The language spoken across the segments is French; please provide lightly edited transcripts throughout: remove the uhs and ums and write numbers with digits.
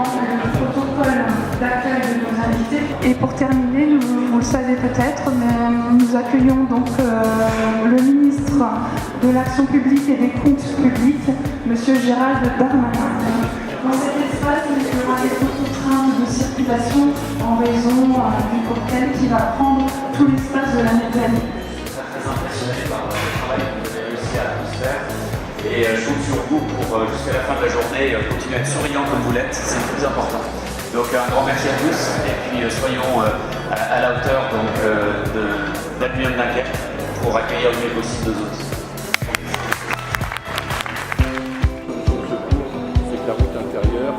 également le protocole d'accueil de nos invités. Et pour terminer, vous le savez peut-être, mais nous accueillons donc le ministre de l'Action publique et des Comptes publics, M. Gérald Darmanin. Dans cet espace, il y aura des contraintes de circulation en raison du cocktail qui va prendre tout l'espace de la médaille. Très impressionné par le travail que vous avez réussi à tous faire et je compte sur vous pour jusqu'à la fin de la journée continuer à être souriant comme vous l'êtes, c'est le plus important. Donc un grand merci à tous et puis soyons à la hauteur d'Aluminium Dunkerque pour accueillir le mieux possible nos hôtes. C'est la route intérieure.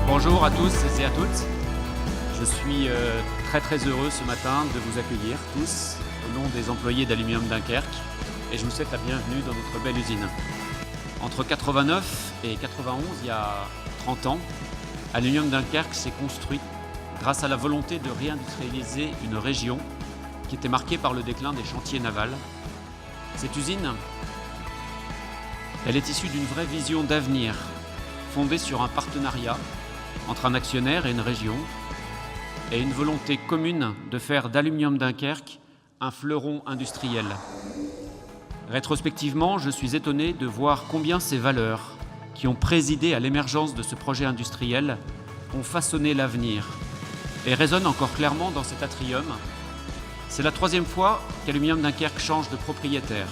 Bonjour à tous et à toutes. Je suis très heureux ce matin de vous accueillir tous au nom des employés d'Aluminium Dunkerque et je vous souhaite la bienvenue dans notre belle usine. Entre 89 et 91, il y a 30 ans, Aluminium Dunkerque s'est construit grâce à la volonté de réindustrialiser une région qui était marquée par le déclin des chantiers navals. Cette usine, elle est issue d'une vraie vision d'avenir, fondée sur un partenariat entre un actionnaire et une région, et une volonté commune de faire d'Aluminium Dunkerque un fleuron industriel. Rétrospectivement, je suis étonné de voir combien ces valeurs, qui ont présidé à l'émergence de ce projet industriel, ont façonné l'avenir et résonnent encore clairement dans cet atrium. C'est la troisième fois qu'Aluminium Dunkerque change de propriétaire,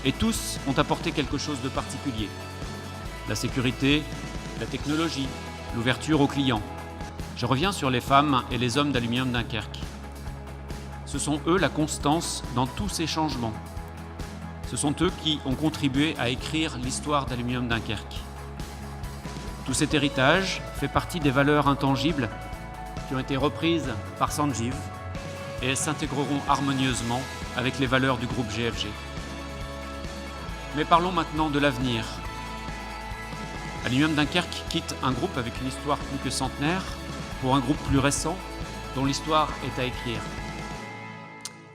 et tous ont apporté quelque chose de particulier. La sécurité, la technologie, l'ouverture aux clients. Je reviens sur les femmes et les hommes d'Aluminium Dunkerque. Ce sont eux la constance dans tous ces changements. Ce sont eux qui ont contribué à écrire l'histoire d'Aluminium Dunkerque. Tout cet héritage fait partie des valeurs intangibles qui ont été reprises par Sanjeev et elles s'intégreront harmonieusement avec les valeurs du groupe GFG. Mais parlons maintenant de l'avenir. Aluminium Dunkerque quitte un groupe avec une histoire plus que centenaire pour un groupe plus récent dont l'histoire est à écrire.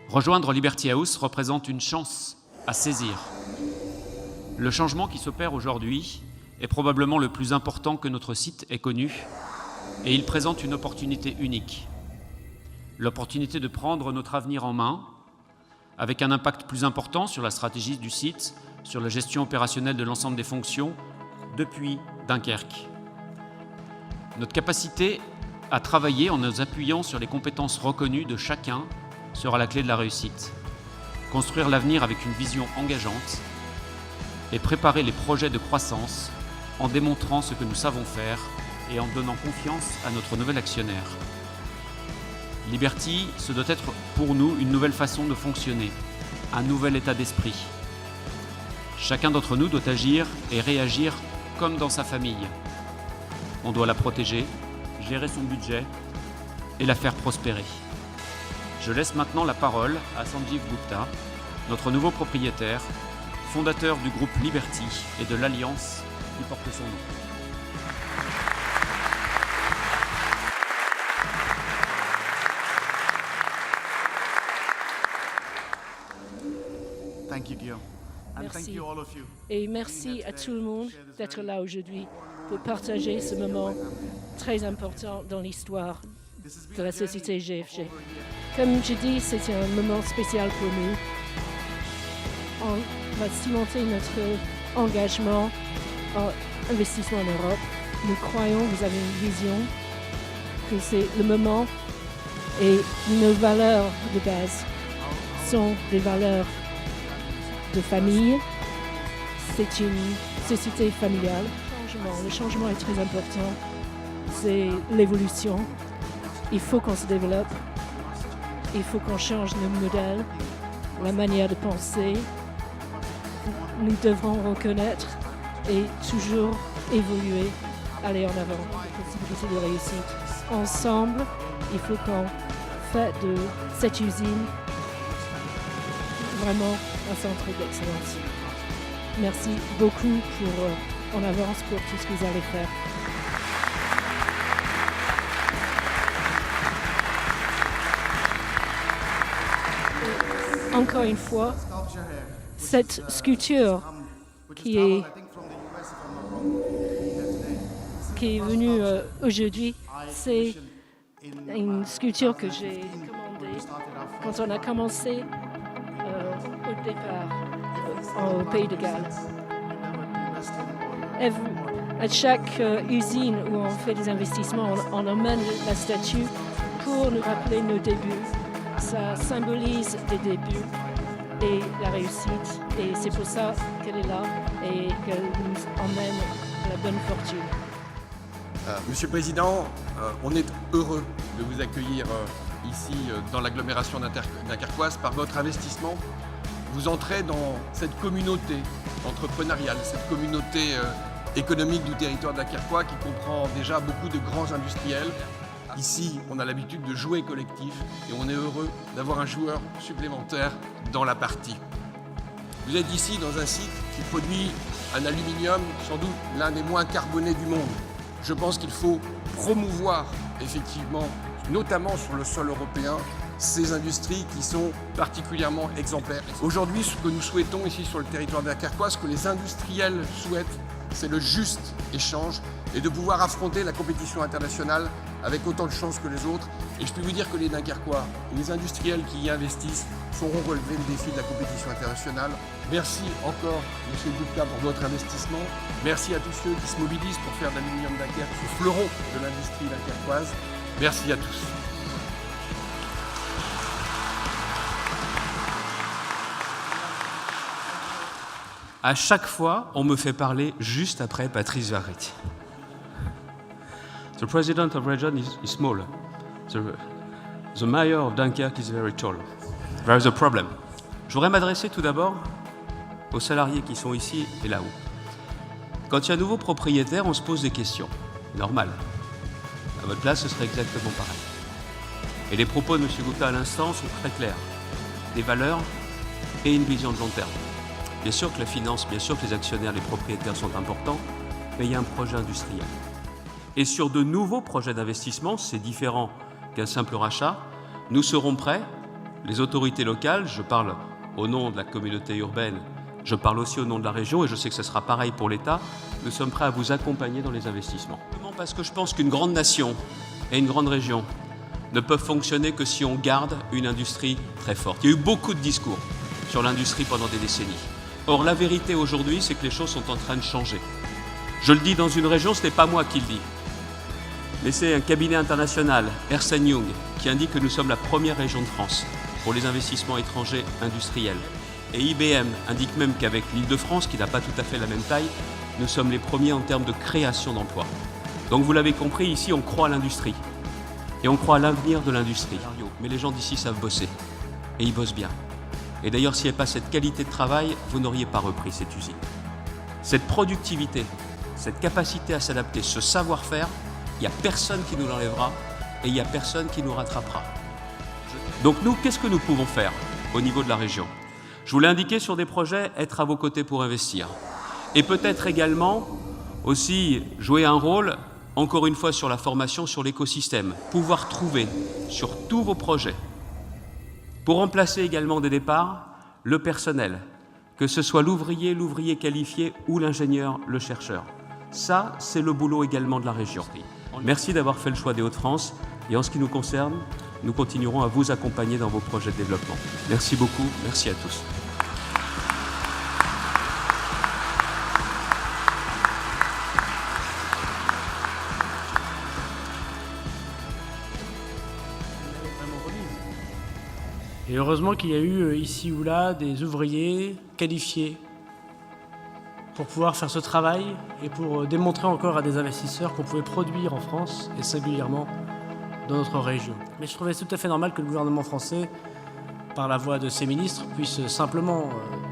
Rejoindre Liberty House représente une chance à saisir. Le changement qui s'opère aujourd'hui est probablement le plus important que notre site ait connu et il présente une opportunité unique. L'opportunité de prendre notre avenir en main avec un impact plus important sur la stratégie du site, sur la gestion opérationnelle de l'ensemble des fonctions depuis Dunkerque. Notre capacité à travailler en nous appuyant sur les compétences reconnues de chacun sera la clé de la réussite. Construire l'avenir avec une vision engageante et préparer les projets de croissance en démontrant ce que nous savons faire et en donnant confiance à notre nouvel actionnaire. Liberty, ce doit être pour nous une nouvelle façon de fonctionner, un nouvel état d'esprit. Chacun d'entre nous doit agir et réagir comme dans sa famille. On doit la protéger, gérer son budget et la faire prospérer. Je laisse maintenant la parole à Sanjeev Gupta, notre nouveau propriétaire, fondateur du groupe Liberty et de l'Alliance qui porte son nom. Merci. Et merci à tout le monde d'être là aujourd'hui pour partager ce moment très important dans l'histoire de la société GFG. Comme je dis, c'est un moment spécial pour nous. On va cimenter notre engagement en investissement en Europe. Nous croyons, vous avez une vision, que c'est le moment et nos valeurs de base sont des valeurs de famille. C'est une société familiale. Le changement est très important. C'est l'évolution. Il faut qu'on se développe. Il faut qu'on change nos modèles, la manière de penser. Nous devrons reconnaître et toujours évoluer, aller en avant, les possibilités de réussite. Ensemble, il faut qu'on fasse de cette usine vraiment un centre d'excellence. Merci beaucoup en avance pour tout ce que vous allez faire. Encore une fois, cette sculpture qui est venue aujourd'hui, c'est une sculpture que j'ai commandée quand on a commencé au départ au Pays de Galles. À chaque usine où on fait des investissements, on emmène la statue pour nous rappeler nos débuts. Ça symbolise les débuts et la réussite. Et c'est pour ça qu'elle est là et qu'elle nous emmène à la bonne fortune. Monsieur le Président, on est heureux de vous accueillir ici dans l'agglomération dunkerquoise par votre investissement. Vous entrez dans cette communauté entrepreneuriale, cette communauté économique du territoire dunkerquois qui comprend déjà beaucoup de grands industriels. Ici, on a l'habitude de jouer collectif et on est heureux d'avoir un joueur supplémentaire dans la partie. Vous êtes ici dans un site qui produit un aluminium, sans doute l'un des moins carbonés du monde. Je pense qu'il faut promouvoir effectivement, notamment sur le sol européen, ces industries qui sont particulièrement exemplaires. Aujourd'hui, ce que nous souhaitons ici sur le territoire dunkerquois, ce que les industriels souhaitent, c'est le juste échange et de pouvoir affronter la compétition internationale avec autant de chance que les autres. Et je peux vous dire que les Dunkerquois, les industriels qui y investissent, sauront relever le défi de la compétition internationale. Merci encore, M. Gupta, pour votre investissement. Merci à tous ceux qui se mobilisent pour faire d'Aluminium Dunkerque ce fleuron de l'industrie dunkerquoise. Merci à tous. À chaque fois, on me fait parler juste après Patrice Vergrit. The president of region is small. The mayor of Dunkirk is very tall. There is a problem. Je voudrais m'adresser tout d'abord aux salariés qui sont ici et là-haut. Quand il y a un nouveau propriétaire, on se pose des questions. Normal. À votre place, ce serait exactement pareil. Et les propos de M. Gupta à l'instant sont très clairs. Des valeurs et une vision de long terme. Bien sûr que la finance, bien sûr que les actionnaires, les propriétaires sont importants, mais il y a un projet industriel. Et sur de nouveaux projets d'investissement, c'est différent qu'un simple rachat, nous serons prêts, les autorités locales, je parle au nom de la communauté urbaine, je parle aussi au nom de la région, et je sais que ce sera pareil pour l'État, nous sommes prêts à vous accompagner dans les investissements. Parce que je pense qu'une grande nation et une grande région ne peuvent fonctionner que si on garde une industrie très forte. Il y a eu beaucoup de discours sur l'industrie pendant des décennies. Or, la vérité aujourd'hui, c'est que les choses sont en train de changer. Je le dis dans une région, ce n'est pas moi qui le dis. Mais c'est un cabinet international, Ernst & Young, qui indique que nous sommes la première région de France pour les investissements étrangers industriels. Et IBM indique même qu'avec l'Île-de-France, qui n'a pas tout à fait la même taille, nous sommes les premiers en termes de création d'emplois. Donc vous l'avez compris, ici on croit à l'industrie. Et on croit à l'avenir de l'industrie. Mais les gens d'ici savent bosser. Et ils bossent bien. Et d'ailleurs, s'il n'y avait pas cette qualité de travail, vous n'auriez pas repris cette usine. Cette productivité, cette capacité à s'adapter, ce savoir-faire, il n'y a personne qui nous l'enlèvera et il n'y a personne qui nous rattrapera. Donc nous, qu'est-ce que nous pouvons faire au niveau de la région? Je vous l'ai indiqué sur des projets, être à vos côtés pour investir. Et peut-être également aussi jouer un rôle, encore une fois, sur la formation, sur l'écosystème. Pouvoir trouver sur tous vos projets, pour remplacer également des départs, le personnel, que ce soit l'ouvrier qualifié ou l'ingénieur, le chercheur. Ça, c'est le boulot également de la région. Merci d'avoir fait le choix des Hauts-de-France et en ce qui nous concerne, nous continuerons à vous accompagner dans vos projets de développement. Merci beaucoup, merci à tous. Et heureusement qu'il y a eu ici ou là des ouvriers qualifiés pour pouvoir faire ce travail et pour démontrer encore à des investisseurs qu'on pouvait produire en France et singulièrement dans notre région. Mais je trouvais tout à fait normal que le gouvernement français, par la voix de ses ministres, puisse simplement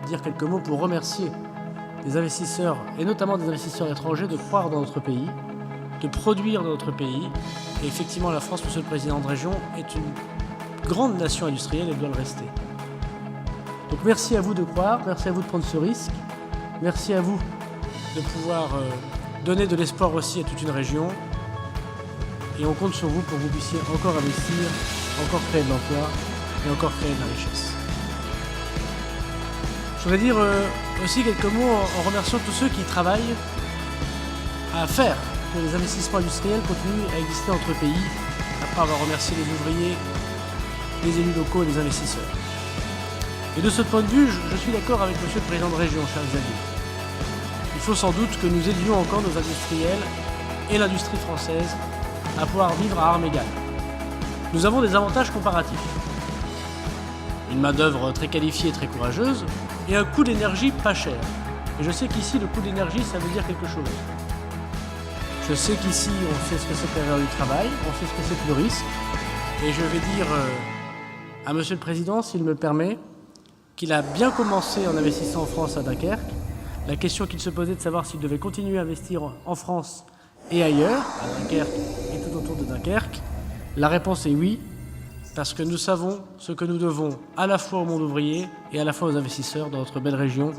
dire quelques mots pour remercier des investisseurs, et notamment des investisseurs étrangers, de croire dans notre pays, de produire dans notre pays. Et effectivement, la France, Monsieur le Président de région, est une grande nation industrielle et doit le rester. Donc merci à vous de croire, merci à vous de prendre ce risque, merci à vous de pouvoir donner de l'espoir aussi à toute une région. Et on compte sur vous pour que vous puissiez encore investir, encore créer de l'emploi et encore créer de la richesse. Je voudrais dire aussi quelques mots en remerciant tous ceux qui travaillent à faire que les investissements industriels continuent à exister dans notre pays, après avoir remercié les ouvriers, les élus locaux et les investisseurs. Et de ce point de vue, je suis d'accord avec Monsieur le Président de région, cher Xavier. Il faut sans doute que nous aidions encore nos industriels et l'industrie française à pouvoir vivre à armes égales. Nous avons des avantages comparatifs. Une main-d'œuvre très qualifiée et très courageuse et un coût d'énergie pas cher. Et je sais qu'ici, le coût d'énergie, ça veut dire quelque chose. Je sais qu'ici, on sait ce que c'est que la valeur du travail, on sait ce que c'est que le risque. Et je vais dire à Monsieur le Président, s'il me le permet, qu'il a bien commencé en investissant en France à Dunkerque. La question qu'il se posait de savoir s'il devait continuer à investir en France et ailleurs, à Dunkerque et tout autour de Dunkerque, la réponse est oui, parce que nous savons ce que nous devons à la fois au monde ouvrier et à la fois aux investisseurs dans notre belle région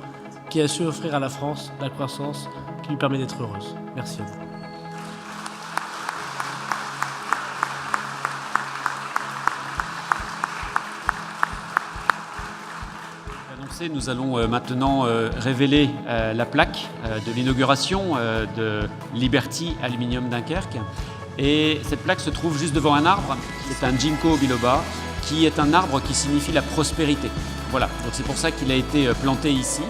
qui a su offrir à la France la croissance qui lui permet d'être heureuse. Merci à vous. Nous allons maintenant révéler la plaque de l'inauguration de Liberty Aluminium Dunkerque. Et cette plaque se trouve juste devant un arbre, c'est un Ginkgo biloba, qui est un arbre qui signifie la prospérité. Voilà, donc c'est pour ça qu'il a été planté ici.